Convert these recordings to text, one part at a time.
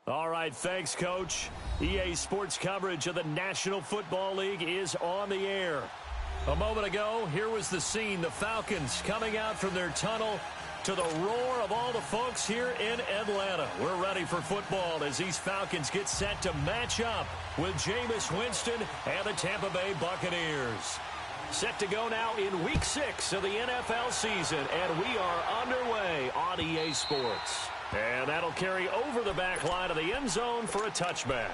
All right, thanks, Coach. EA Sports coverage of the National Football League is on the air. A moment ago, here was the scene. The Falcons coming out from their tunnel to the roar of all the folks here in Atlanta. We're ready for football as these Falcons get set to match up with Jameis Winston and the Tampa Bay Buccaneers. Set to go now in Week 6 of the NFL season, and we are underway on EA Sports. And that'll carry over the back line of the end zone for a touchback.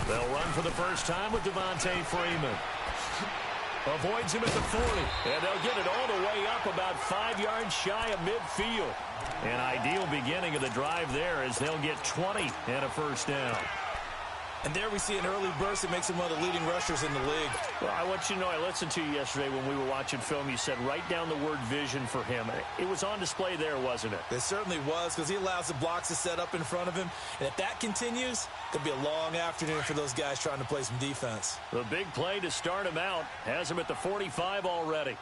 They'll run for the first time with Devontae Freeman. Avoids him at the 40, and they'll get it all the way up about 5 yards shy of midfield. An ideal beginning of the drive there as they'll get 20 and a first down. And there we see an early burst that makes him one of the leading rushers in the league. Well, I want you to know, I listened to you yesterday when we were watching film. You said write down the word vision for him. It was on display there, wasn't it? It certainly was, because he allows the blocks to set up in front of him. And if that continues, it could be a long afternoon for those guys trying to play some defense. The big play to start him out has him at the 45 already.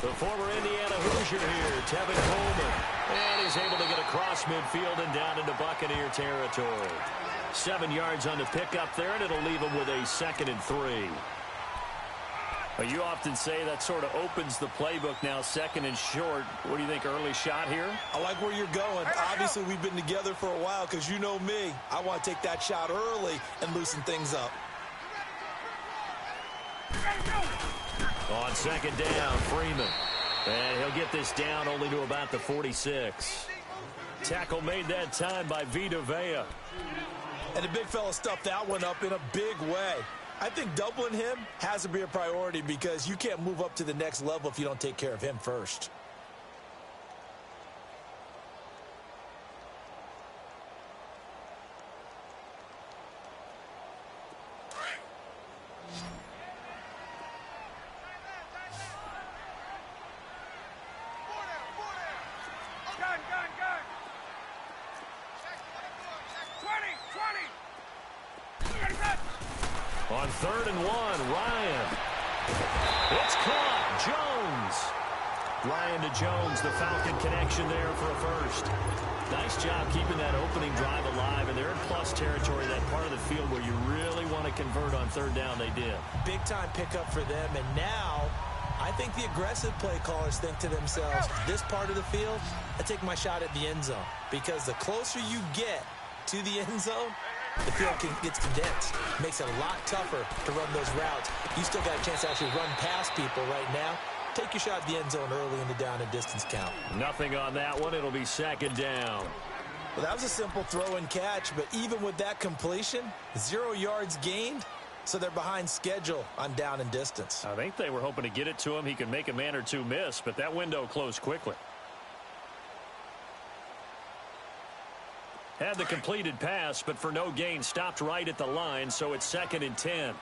The former Indiana Hoosier here, Tevin Coleman. And he's able to get across midfield and down into Buccaneer territory. 7 yards on the pickup there, and it'll leave him with a 2nd and 3. Well, you often say that sort of opens the playbook now, 2nd and short. What do you think, early shot here? I like where you're going. Obviously, we've been together for a while because you know me. I want to take that shot early and loosen things up. On 2nd down, Freeman. And he'll get this down only to about the 46. Tackle made that time by Vita Vea. And the big fella stuffed that one up in a big way. I think doubling him has to be a priority because you can't move up to the next level if you don't take care of him first. On 3rd and 1, Ryan. It's caught. Jones. Ryan to Jones, the Falcon connection there for a first. Nice job keeping that opening drive alive, and they're in plus territory, that part of the field where you really want to convert on 3rd down. They did. Big time pickup for them, and now I think the aggressive play callers think to themselves, this part of the field, I take my shot at the end zone, because the closer you get to the end zone, the field gets condensed. Makes it a lot tougher to run those routes. You still got a chance to actually run past people right now. Take your shot at the end zone early in the down and distance count. Nothing on that one. It'll be 2nd down. Well, that was a simple throw and catch, but even with that completion, 0 yards gained, so they're behind schedule on down and distance. I think they were hoping to get it to him. He could make a man or two miss, but that window closed quickly. Had the completed pass, but for no gain, stopped right at the line, so it's 2nd and 10.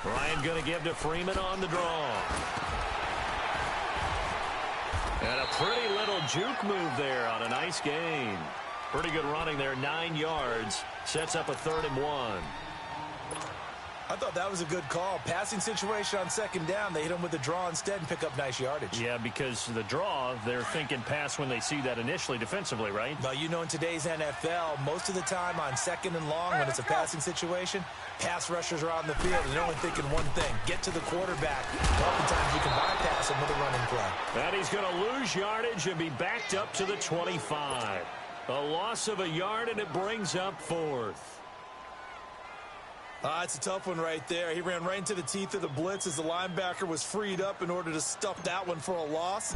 Ryan going to give to Freeman on the draw. And a pretty little juke move there on a nice gain. Pretty good running there, 9 yards. Sets up a 3rd and 1. I thought that was a good call. Passing situation on 2nd down. They hit him with the draw instead and pick up nice yardage. Yeah, because the draw, they're thinking pass when they see that initially defensively, right? Well, you know, in today's NFL, most of the time on 2nd and long, when it's a passing situation, pass rushers are on the field, and they're only thinking one thing, get to the quarterback. Oftentimes you can bypass him with a running play. And he's going to lose yardage and be backed up to the 25. A loss of a yard, and it brings up 4th. It's a tough one right there. He ran right into the teeth of the blitz as the linebacker was freed up in order to stuff that one for a loss.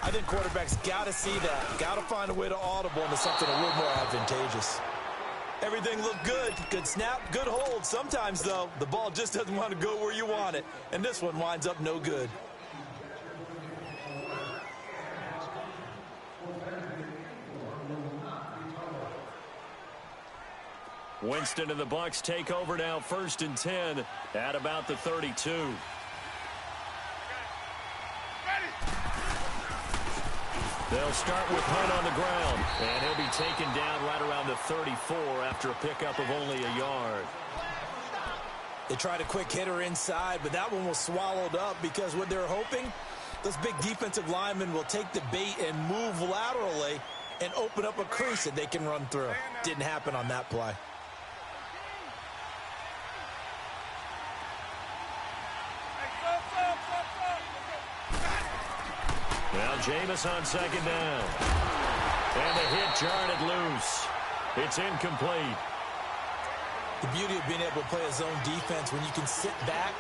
I think quarterbacks got to see that. Got to find a way to audible into something a little more advantageous. Everything looked good. Good snap, good hold. Sometimes, though, the ball just doesn't want to go where you want it. And this one winds up no good. Winston and the Bucs take over now, 1st and 10 at about the 32. They'll start with Hunt on the ground, and he'll be taken down right around the 34 after a pickup of only a yard. They tried a quick hitter inside, but that one was swallowed up because what they're hoping, those big defensive linemen will take the bait and move laterally and open up a crease that they can run through. Didn't happen on that play. Now Jameis on 2nd down. And the hit jarred it loose. It's incomplete. The beauty of being able to play a zone defense when you can sit back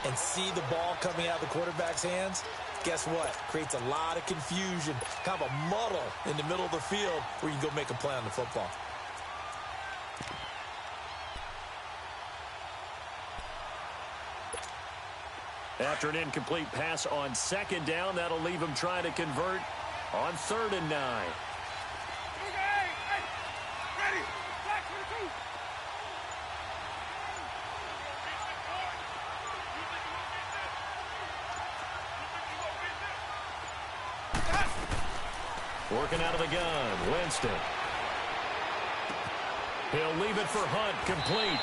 and see the ball coming out of the quarterback's hands, guess what? Creates a lot of confusion, kind of a muddle in the middle of the field where you can go make a play on the football. After an incomplete pass on 2nd down, that'll leave him trying to convert on 3rd and 9. Working out of the gun, Winston. He'll leave it for Hunt, complete.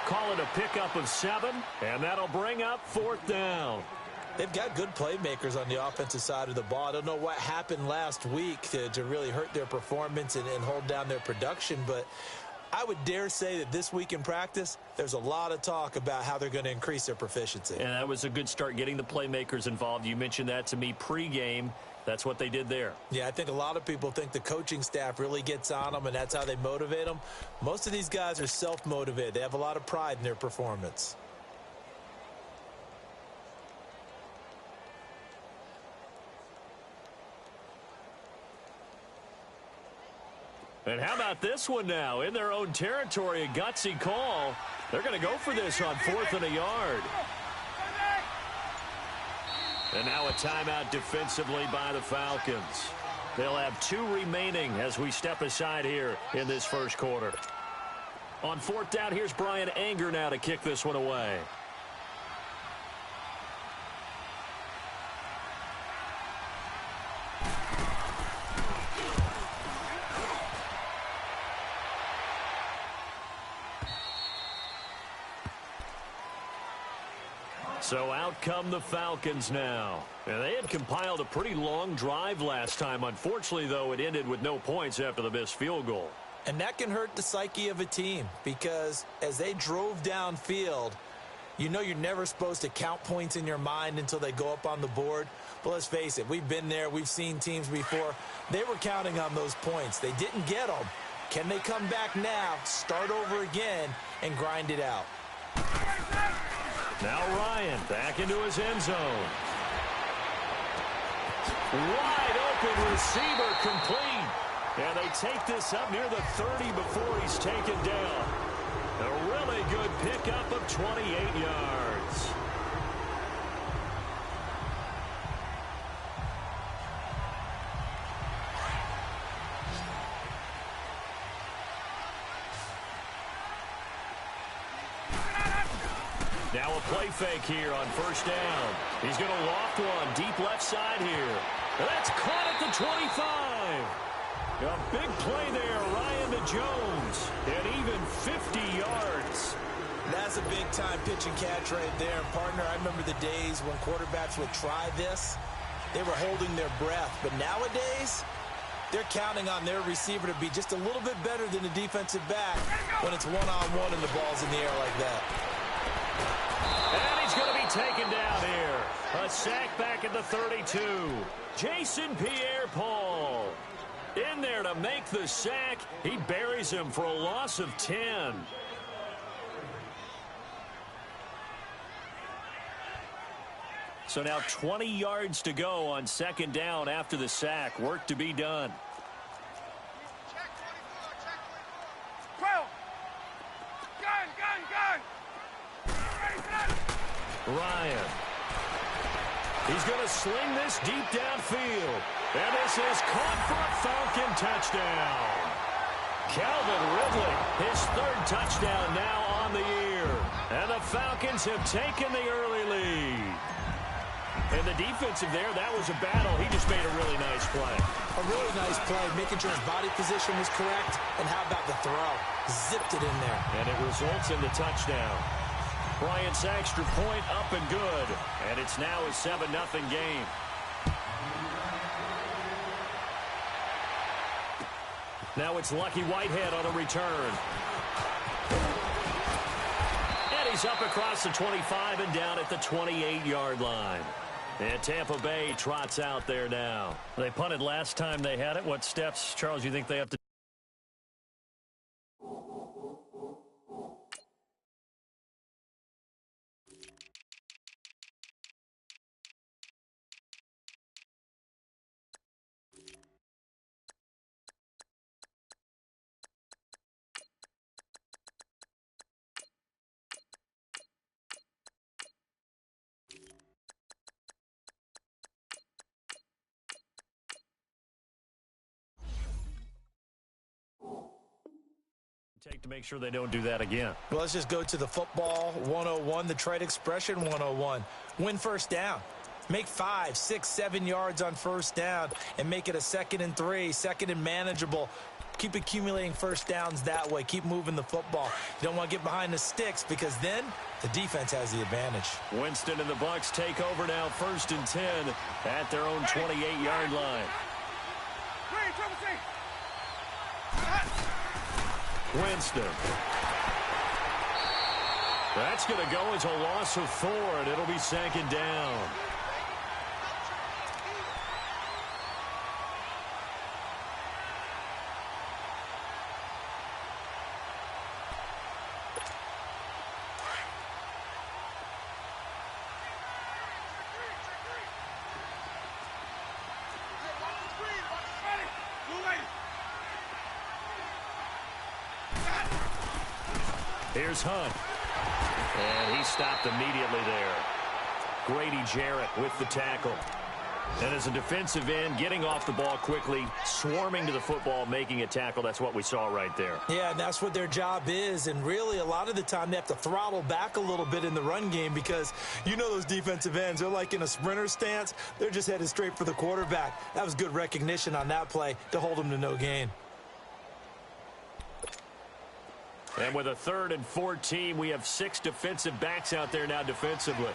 Call it a pickup of 7, and that'll bring up 4th down. They've got good playmakers on the offensive side of the ball. I don't know what happened last week to really hurt their performance and hold down their production, but I would dare say that this week in practice, there's a lot of talk about how they're going to increase their proficiency. And that was a good start, getting the playmakers involved. You mentioned that to me pregame. That's what they did there. Yeah, I think a lot of people think the coaching staff really gets on them, and that's how they motivate them. Most of these guys are self-motivated. They have a lot of pride in their performance. And how about this one now? In their own territory, a gutsy call. They're going to go for this on 4th and a yard. And now a timeout defensively by the Falcons. They'll have 2 remaining as we step aside here in this first quarter. On 4th down, here's Brian Anger now to kick this one away. So out come the Falcons now. And they had compiled a pretty long drive last time. Unfortunately, though, it ended with no points after the missed field goal. And that can hurt the psyche of a team because as they drove downfield, you know you're never supposed to count points in your mind until they go up on the board. But let's face it, we've been there. We've seen teams before. They were counting on those points. They didn't get them. Can they come back now, start over again, and grind it out? Now Ryan back into his end zone. Wide open receiver, complete. And they take this up near the 30 before he's taken down. A really good pickup of 28 yards. Now a play fake here on 1st down. He's going to loft one deep left side here. That's caught at the 25. A big play there, Ryan to Jones. And even 50 yards. That's a big-time pitch and catch right there. And, partner, I remember the days when quarterbacks would try this. They were holding their breath. But nowadays, they're counting on their receiver to be just a little bit better than the defensive back when it's one-on-one and the ball's in the air like that. And he's going to be taken down here. A sack back at the 32. Jason Pierre-Paul in there to make the sack. He buries him for a loss of 10. So now 20 yards to go on 2nd down after the sack. Work to be done. Check 24, check 24. Gun. Ryan. He's going to sling this deep downfield. And this is caught for a Falcon touchdown. Calvin Ridley, his third touchdown now on the year. And the Falcons have taken the early lead. And the defensive there, that was a battle. He just made a really nice play. A really nice play, making sure his body position was correct. And how about the throw? Zipped it in there. And it results in the touchdown. Bryant's extra point up and good. And it's now a 7-0 game. Now it's Lucky Whitehead on a return. And he's up across the 25 and down at the 28-yard line. And Tampa Bay trots out there now. They punted last time they had it. What steps, Charles, you think they have to take to make sure they don't do that again? Well, let's just go to the football 101, the trade expression 101. Win first down. Make 5, 6, 7 yards on first down and make it a 2nd and 3, 2nd and manageable. Keep accumulating first downs that way. Keep moving the football. You don't want to get behind the sticks because then the defense has the advantage. Winston and the Bucs take over now, 1st and 10 at their own 28-yard line. Winston. That's going to go as a loss of 4, and it'll be 2nd down. Here's Hunt. And he stopped immediately there. Grady Jarrett with the tackle. And as a defensive end, getting off the ball quickly, swarming to the football, making a tackle. That's what we saw right there. Yeah, and that's what their job is. And really, a lot of the time, they have to throttle back a little bit in the run game because you know those defensive ends, they're like in a sprinter stance. They're just headed straight for the quarterback. That was good recognition on that play to hold them to no gain. And with a 3rd and 14, we have 6 defensive backs out there now defensively.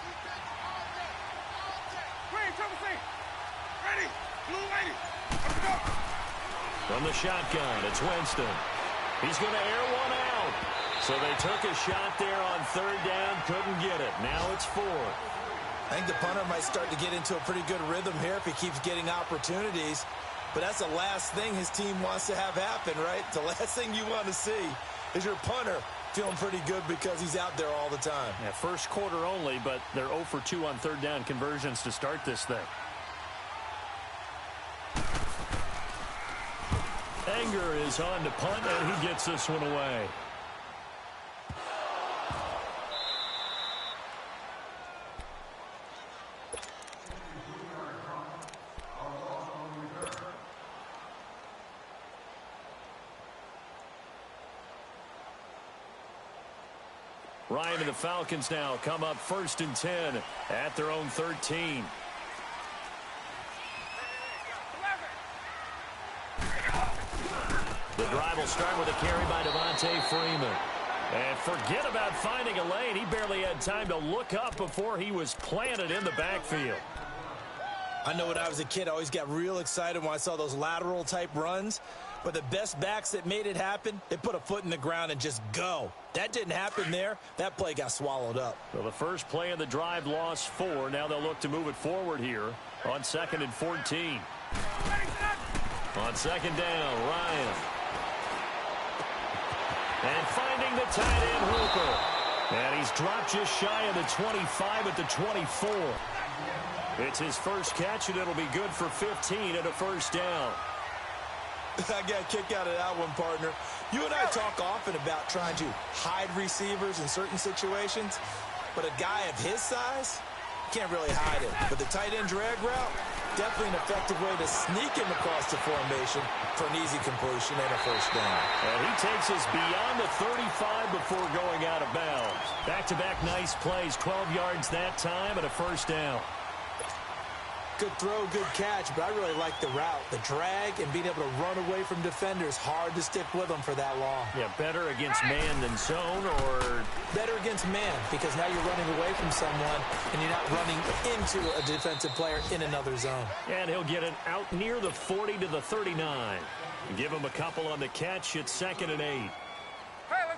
From the shotgun, it's Winston. He's going to air one out. So they took a shot there on 3rd down, couldn't get it. Now it's 4. I think the punter might start to get into a pretty good rhythm here if he keeps getting opportunities. But that's the last thing his team wants to have happen, right? The last thing you want to see is your punter feeling pretty good because he's out there all the time. Yeah, first quarter only, but they're 0 for 2 on 3rd down conversions to start this thing. Anger is on to punt, and he gets this one away. Ryan and the Falcons now come up 1st and 10 at their own 13. The drive will start with a carry by Devontae Freeman. And forget about finding a lane. He barely had time to look up before he was planted in the backfield. I know when I was a kid, I always got real excited when I saw those lateral type runs. But the best backs that made it happen, they put a foot in the ground and just go. That didn't happen there. That play got swallowed up. Well, the first play of the drive lost 4. Now they'll look to move it forward here on 2nd and 14. On 2nd down, Ryan. And finding the tight end, Hooper. And he's dropped just shy of the 25 at the 24. It's his first catch, and it'll be good for 15 at a 1st down. I got a kick out of that one, partner. You and I talk often about trying to hide receivers in certain situations, but a guy of his size can't really hide it. But the tight end drag route, definitely an effective way to sneak him across the formation for an easy completion and a first down. And he takes us beyond the 35 before going out of bounds. Back-to-back nice plays, 12 yards that time and a first down. Good throw, good catch, but I really like the route. The drag and being able to run away from defenders, hard to stick with them for that long. Yeah, better against man than zone, or better against man, because now you're running away from someone and you're not running into a defensive player in another zone. And he'll get it out near the 40 to the 39. Give him a couple on the catch. It's 2nd and 8.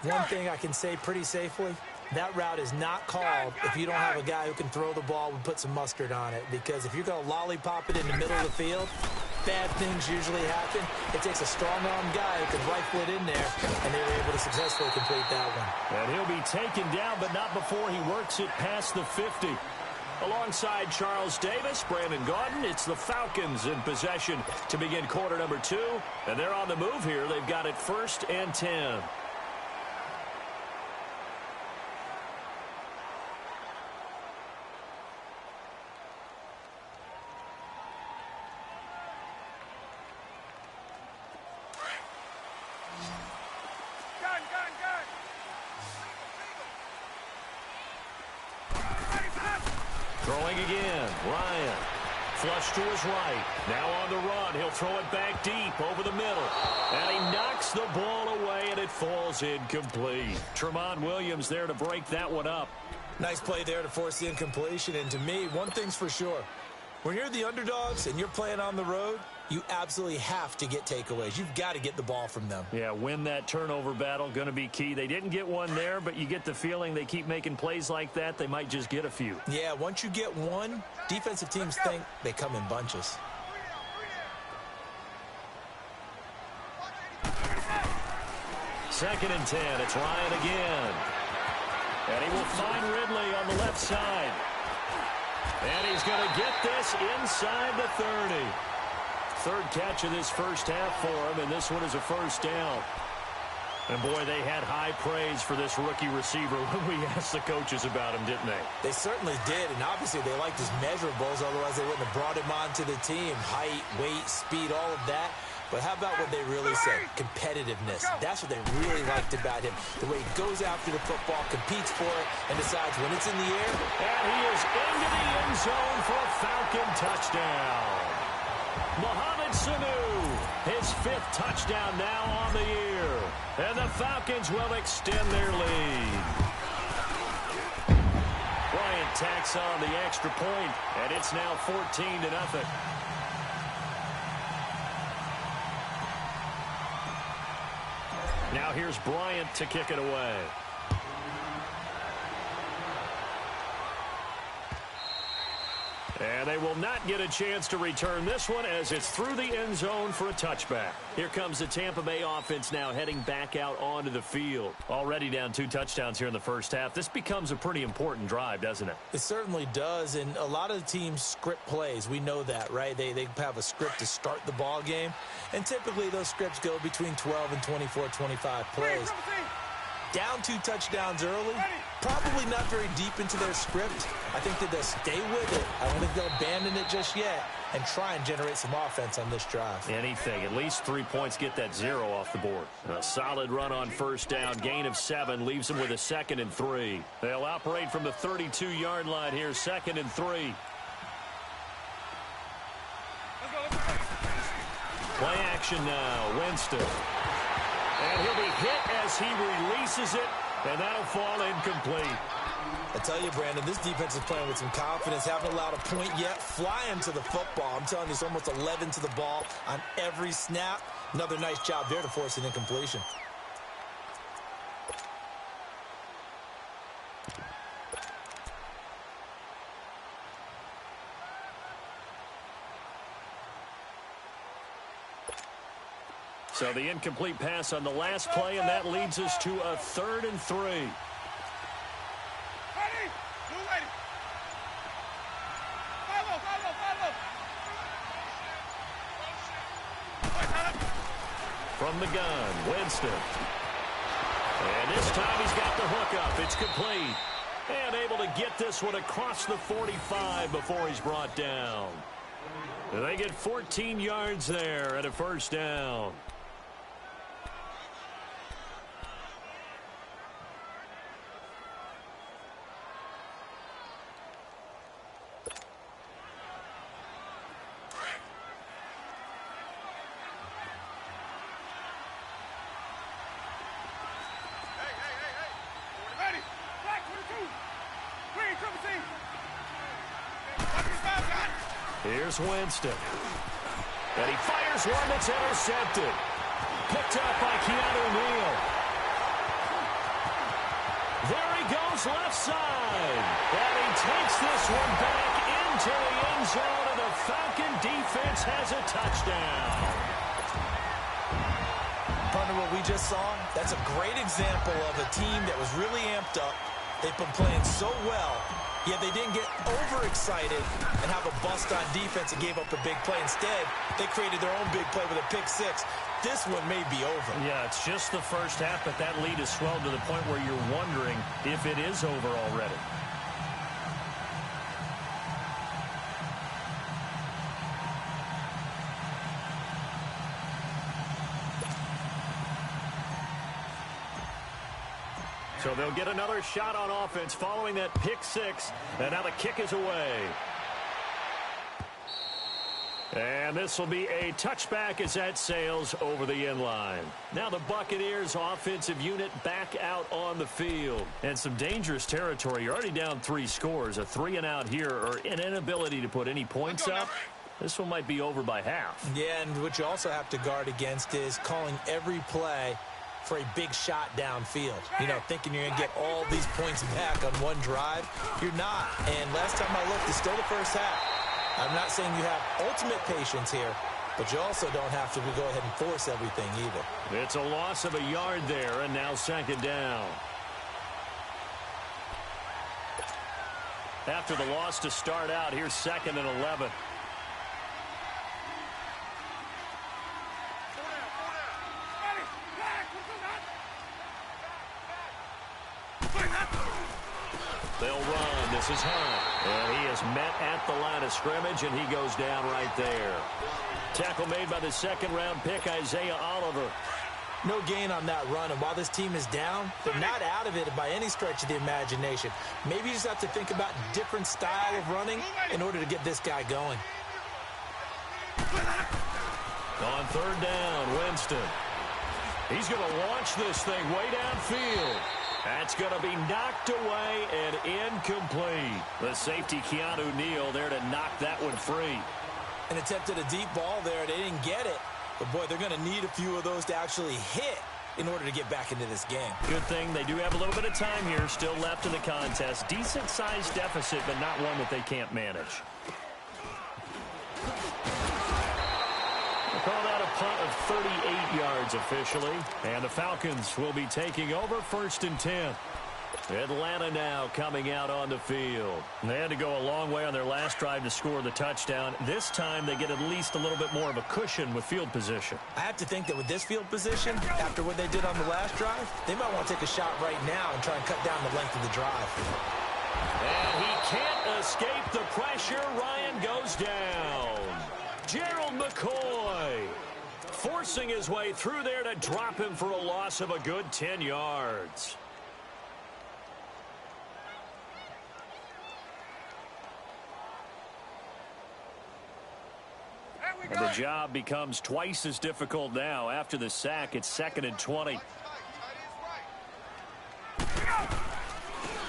One thing I can say pretty safely, that route is not called if you don't have a guy who can throw the ball and put some mustard on it. Because if you're going to lollipop it in the middle of the field, bad things usually happen. It takes a strong-arm guy who can rifle it in there, and they were able to successfully complete that one. And he'll be taken down, but not before he works it past the 50. Alongside Charles Davis, Brandon Gaudin, it's the Falcons in possession to begin quarter number 2. And they're on the move here. They've got it 1st and 10. Throwing again, Ryan. Flush to his right. Now on the run. He'll throw it back deep over the middle. And he knocks the ball away, and it falls incomplete. Tremont Williams there to break that one up. Nice play there to force the incompletion. And to me, one thing's for sure. When you're the underdogs and you're playing on the road, you absolutely have to get takeaways. You've got to get the ball from them. Yeah, win that turnover battle, going to be key. They didn't get one there, but you get the feeling they keep making plays like that, they might just get a few. Yeah, once you get one, defensive teams think they come in bunches. Second and 10, it's Ryan again. And he will find Ridley on the left side. And he's going to get this inside the 30. Third catch of this first half for him, and this one is a first down. And, boy, they had high praise for this rookie receiver when we asked the coaches about him, didn't they? They certainly did, and obviously they liked his measurables, otherwise they wouldn't have brought him onto the team. Height, weight, speed, all of that. But how about what they really said? Competitiveness. That's what they really liked about him. The way he goes after the football, competes for it, and decides when it's in the air. And he is into the end zone for a Falcon touchdown. Mohamed Sanu, his 5th touchdown now on the year. And the Falcons will extend their lead. Bryant tacks on the extra point, and it's now 14-0. Now here's Bryant to kick it away. And they will not get a chance to return this one as it's through the end zone for a touchback. Here comes the Tampa Bay offense now heading back out onto the field. Already down 2 touchdowns here in the first half. This becomes a pretty important drive, doesn't it? It certainly does, and a lot of the teams script plays. We know that, right? They have a script to start the ball game, and typically those scripts go between 12 and 24, 25 plays. Down 2 touchdowns early, probably not very deep into their script. I think that they'll stay with it. I don't think they'll abandon it just yet and try and generate some offense on this drive. Anything. At least 3 points, get that 0 off the board. A solid run on first down. Gain of 7 leaves them with a 2nd and 3. They'll operate from the 32-yard line here, 2nd and 3. Play action now, Winston. And he'll be hit as he releases it, and that'll fall incomplete. I tell you, Brandon, this defense is playing with some confidence. Haven't allowed a point yet. Flying to the football. I'm telling you, it's almost 11 to the ball on every snap. Another nice job there to force an incompletion. So the incomplete pass on the last play, and that leads us to a 3rd and 3. From the gun, Winston. And this time he's got the hook up. It's complete. And able to get this one across the 45 before he's brought down. They get 14 yards there at a first down. Here's Winston. And he fires one that's intercepted. Picked up by Keanu Neal. There he goes left side. And he takes this one back into the end zone, and the Falcon defense has a touchdown. Partner, what we just saw, that's a great example of a team that was really amped up. They've been playing so well, yet they didn't get overexcited and have a bust on defense and gave up a big play. Instead, they created their own big play with a pick six. This one may be over. Yeah, it's just the first half, but that lead has swelled to the point where you're wondering if it is over already. So they'll get another shot on offense following that pick six, and now the kick is away. And this will be a touchback as that sails over the end line. Now the Buccaneers offensive unit back out on the field. And some dangerous territory. You're already down 3 scores. A 3-and-out here, or an inability to put any points up. This one might be over by half. Yeah, and what you also have to guard against is calling every play for a big shot downfield. You know, thinking you're going to get all these points back on one drive. You're not. And last time I looked, it's still the first half. I'm not saying you have ultimate patience here, but you also don't have to go ahead and force everything either. It's a loss of a yard there, and now second down. After the loss to start out, here's 2nd and 11. They'll run. This is Hunt. And he is met at the line of scrimmage, and he goes down right there. Tackle made by the 2nd-round pick, Isaiah Oliver. No gain on that run, and while this team is down, they're not out of it by any stretch of the imagination. Maybe you just have to think about different style of running in order to get this guy going. On 3rd down, Winston. He's going to launch this thing way downfield. That's going to be knocked away and incomplete. The safety, Keanu Neal, there to knock that one free. And attempted a deep ball there. They didn't get it. But, boy, they're going to need a few of those to actually hit in order to get back into this game. Good thing they do have a little bit of time here still left in the contest. Decent-sized deficit, but not one that they can't manage. Call that a punt of 38 yards officially. And the Falcons will be taking over 1st and 10. Atlanta now coming out on the field. They had to go a long way on their last drive to score the touchdown. This time they get at least a little bit more of a cushion with field position. I have to think that with this field position, after what they did on the last drive, they might want to take a shot right now and try and cut down the length of the drive. And he can't escape the pressure. Ryan goes down. Gerald McCoy forcing his way through there to drop him for a loss of a good 10 yards. And the job becomes twice as difficult now. After the sack, it's 2nd and 20.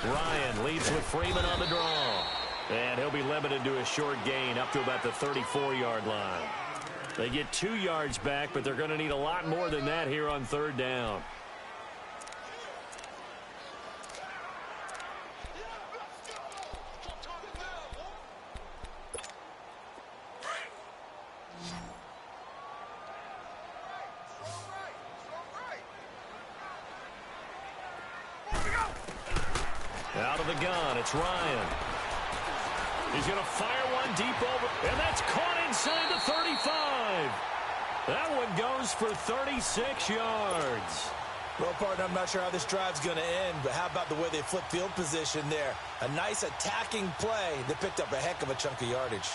Ryan leads with Freeman on the draw. And he'll be limited to a short gain up to about the 34-yard line. They get 2 yards back, but they're going to need a lot more than that here on 3rd down. Out of the gun, it's Ryan. He's going to fire one deep over, and that's caught inside the 35. That one goes for 36 yards. Well, partner, I'm not sure how this drive's going to end, but how about the way they flip field position there? A nice attacking play that picked up a heck of a chunk of yardage.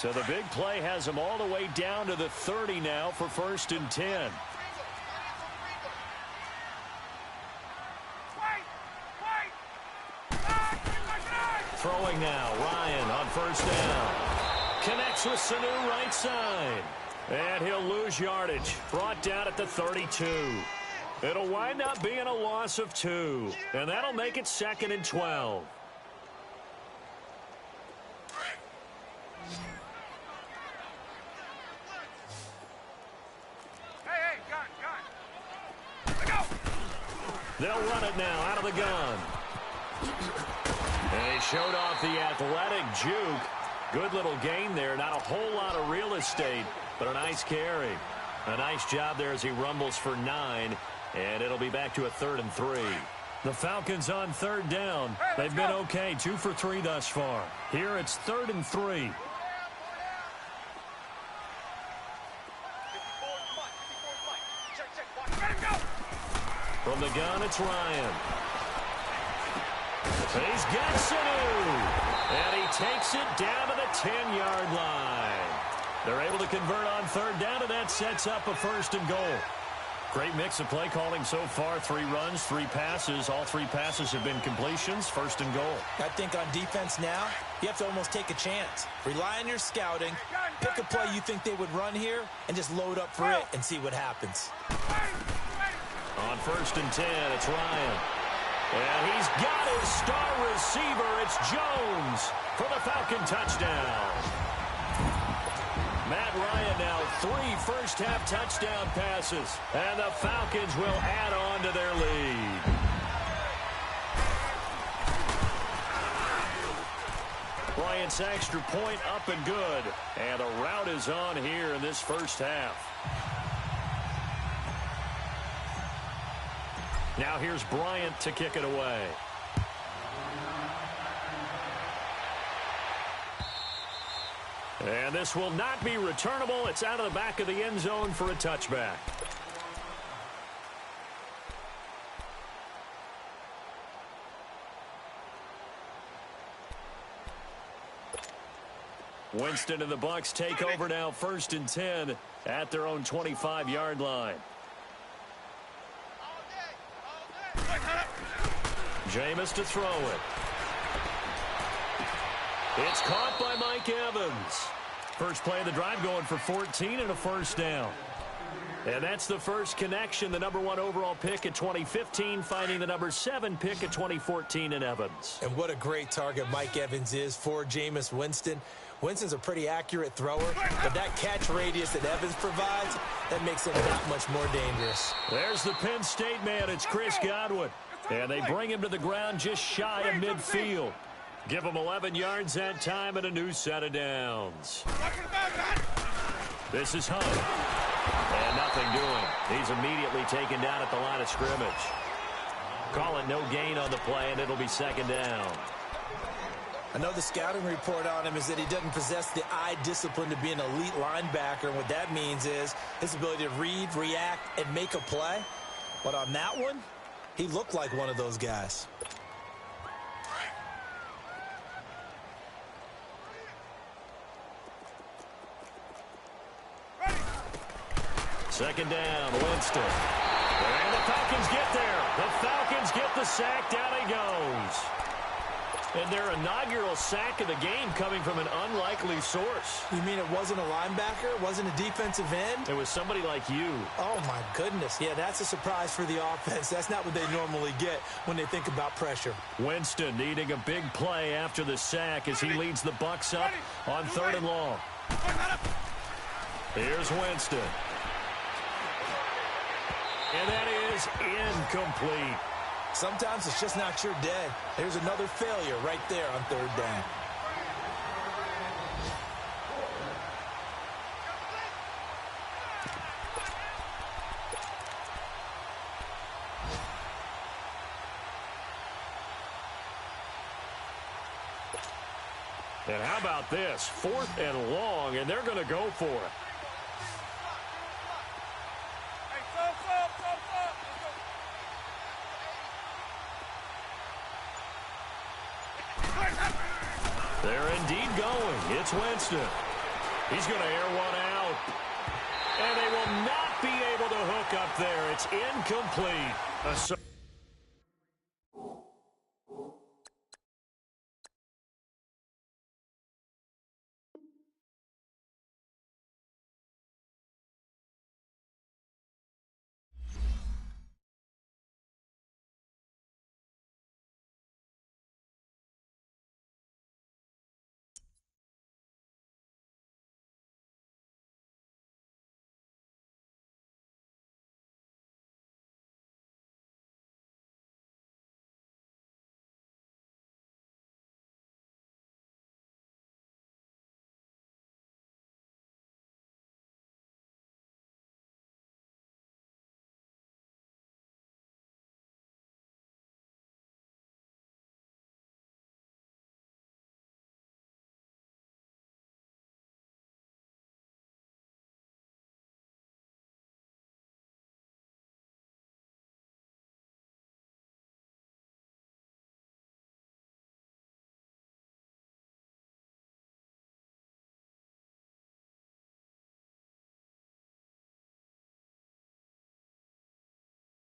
So the big play has them all the way down to the 30 now for 1st and 10. Throwing now, Ryan on 1st down. Connects with Sanu right side. And he'll lose yardage. Brought down at the 32. It'll wind up being a loss of 2. And that'll make it 2nd and 12. Hey, gun. Let go. They'll run it now out of the gun. And he showed off the athletic juke. Good little gain there. Not a whole lot of real estate, but a nice carry. A nice job there as he rumbles for 9. And it'll be back to a 3rd and 3. The Falcons on 3rd down. They've been okay. 2 for 3 thus far. Here it's 3rd and 3. From the gun, it's Ryan. He's got Sanu. And he takes it down to the 10-yard line. They're able to convert on 3rd down, and that sets up a 1st and goal. Great mix of play calling so far. 3 runs, 3 passes. All 3 passes have been completions. 1st and goal. I think on defense now, you have to almost take a chance. Rely on your scouting. Pick a play you think they would run here, and just load up for it and see what happens. On 1st and 10, it's Ryan. And he's got his star receiver. It's Jones for the Falcon touchdown. Matt Ryan now 3 first-half touchdown passes. And the Falcons will add on to their lead. Bryant's extra point up and good. And the route is on here in this first half. Now here's Bryant to kick it away. And this will not be returnable. It's out of the back of the end zone for a touchback. Winston and the Bucs take over now, 1st and 10 at their own 25-yard line. Jameis to throw it. It's caught by Mike Evans. First play of the drive going for 14 and a 1st down. And that's the first connection. The number 1 overall pick at 2015 finding the number 7 pick at 2014 in Evans. And what a great target Mike Evans is for Jameis Winston. Winston's a pretty accurate thrower, but that catch radius that Evans provides, that makes him that much more dangerous. There's the Penn State man. It's Chris Godwin. And they bring him to the ground just shy of midfield. Give him 11 yards that time and a new set of downs. This is Hunt. And nothing doing. He's immediately taken down at the line of scrimmage. Call it no gain on the play, and it'll be 2nd down. I know the scouting report on him is that he doesn't possess the eye discipline to be an elite linebacker. And what that means is his ability to read, react, and make a play. But on that one, he looked like one of those guys. Second down, Winston. And the Falcons get there. The Falcons get the sack. Down he goes. And their inaugural sack of the game coming from an unlikely source. You mean it wasn't a linebacker? It wasn't a defensive end? It was somebody like you. Oh, my goodness. Yeah, that's a surprise for the offense. That's not what they normally get when they think about pressure. Winston needing a big play after the sack as he leads the Bucs up on 3rd and long. Here's Winston. And that is incomplete. Sometimes it's just not your day. There's another failure right there on 3rd down. And how about this? 4th and long, and they're going to go for it. They're indeed going. It's Winston. He's going to air one out. And they will not be able to hook up there. It's incomplete.